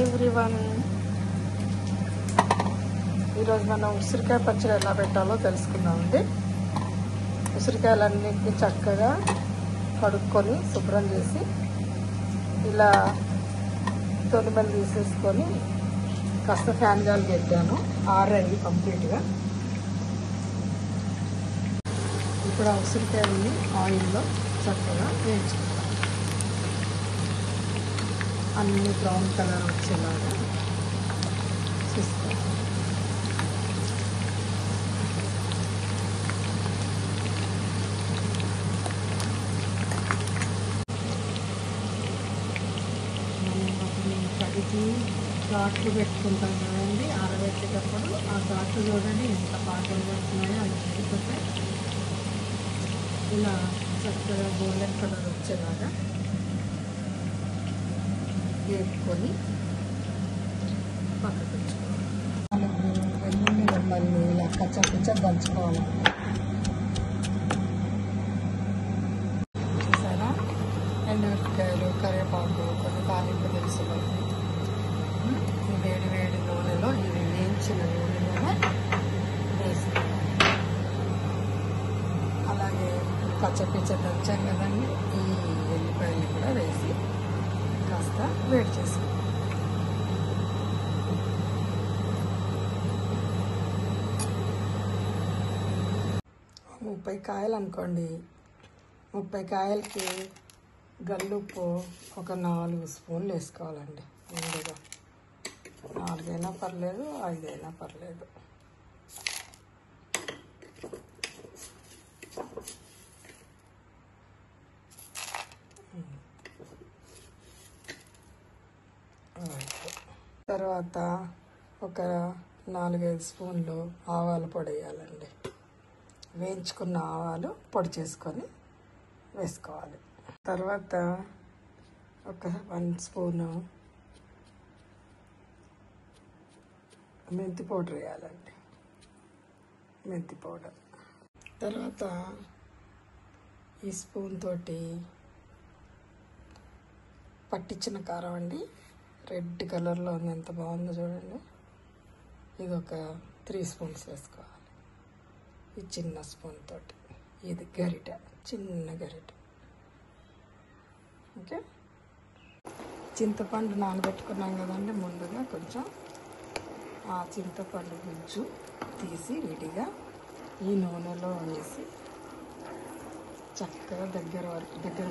Everyone, ఈరోజు మనం ఉసిరికాయ పచ్చడి ఎలా పెట్టాలో తెలుసుకుందామండి. ఉసిరికాయలన్నింటినీ చక్కగా కడుక్కొని శుభ్రం చేసి ఇలా తొలిమలు తీసేసుకొని కాస్త ఫ్యాన్ గాలి పెట్టాను. ఆరాయి కంప్లీట్గా. ఇప్పుడు ఆ ఉసిరికాయలని ఆయిల్లో చక్కగా వేయించుకుంటాం. అన్ని బ్రౌన్ కలర్ వచ్చేలాగా చూస్తాం. కడిగి ఘాట్లు పెట్టుకుంటాం కదండి, ఆరబెట్టేటప్పుడు ఆ ఘాట్లు చూడండి ఎంత పాటలు పడుతున్నాయో. అది పెట్టుకుంటే ఇలా చక్కగా గోల్డెన్ కలర్ వచ్చేలాగా వేపుకొని పక్కకు పెట్టుకోవాలి. వెల్లుల్లి రెమ్మల్ని ఇలా కచ్చ దంచుకోవాలి. చూసారా, ఎండుమిరపకాయలు, కరివేపాకు, కొన్ని తాలింపు దినుసులు ఈ వేడి వేడి నూనెలో ఇవి వేయించిన నూనెలోనే వేసుకోవాలి. అలాగే పచ్చపిచ్చ దంచాం కదండి, ఈ వెల్లిపాయలు కూడా వేసి కాస్త వేడి చేసుకోవాలి. 30 కాయలు అనుకోండి. 30 కాయలకి గల్లుప్పు ఒక 4 స్పూన్లు వేసుకోవాలండి. ముందుగా 4 అయినా పర్లేదు, 5 అయినా పర్లేదు. తర్వాత ఒక 4-5 స్పూన్లు ఆవాల పొడి వేయాలండి. వేయించుకున్న ఆవాలు పొడి చేసుకొని వేసుకోవాలి. తర్వాత ఒక 1 స్పూను మెంతి పౌడర్ వేయాలండి. మెంతి పౌడర్ తర్వాత ఈ స్పూన్ తోటి పట్టించిన కారం అండి. రెడ్ కలర్లో ఉంది, ఎంత బాగుందో చూడండి. ఇది ఒక 3 స్పూన్స్ వేసుకోవాలి. ఈ చిన్న స్పూన్ తోటి, ఇది గరిట, చిన్న గరిట. ఓకే, చింతపండు నానబెట్టుకున్నాం కదండి ముందుగా. కొంచెం ఆ చింతపండు గుజ్జు తీసి విడిగా ఈ నూనెలో వేసి చక్కగా దగ్గర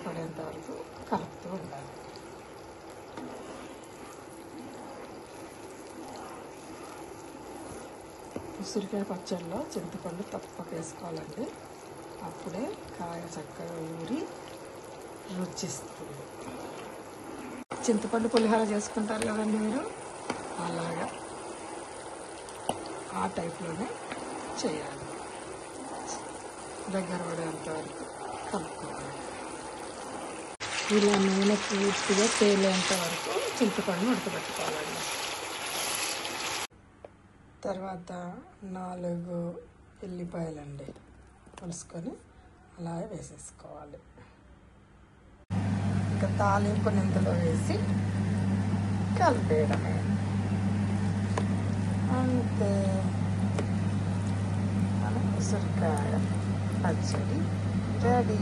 పడేంత వరకు కలుపుతూ ఉండాలి. ఉసిరికాయ పచ్చడిలో చింతపండు తప్పక వేసుకోవాలండి. అప్పుడే కాయ చక్కగా ఊరి రుచిస్తుంది. చింతపండు పులిహోర చేసుకుంటారు కదండి మీరు, అలాగా ఆ టైప్లోనే చేయాలి. దగ్గర పడేంత వరకు కలుపుకోవాలి. ఇలా నూనె పూర్తిగా తేలేంత వరకు చింతపండు ఉడకబెట్టుకోవాలండి. తర్వాత 4 ఎల్లిపాయలండి పులుసుకొని అలా వేసేసుకోవాలి. ఇంకా తాలింపు నిందులో వేసి కలిపేయడమే, అంతే. మన ఉసిరికాయ పచ్చడి రెడీ.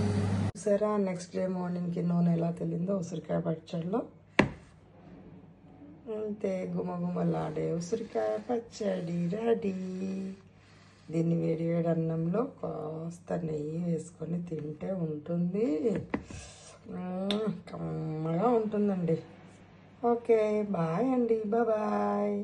సరే, నెక్స్ట్ డే మార్నింగ్కి నూనె ఎలా తెలిందో ఉసిరికాయ పచ్చడిలో. అంతే, గుమగుమలాడే ఉసిరికాయ పచ్చడి రెడీ. దీన్ని వేడి వేడి అన్నంలో కాస్త నెయ్యి వేసుకొని తింటే ఉంటుంది, కమ్మగా ఉంటుందండి. ఓకే, బాయ్ అండి, బాయ్.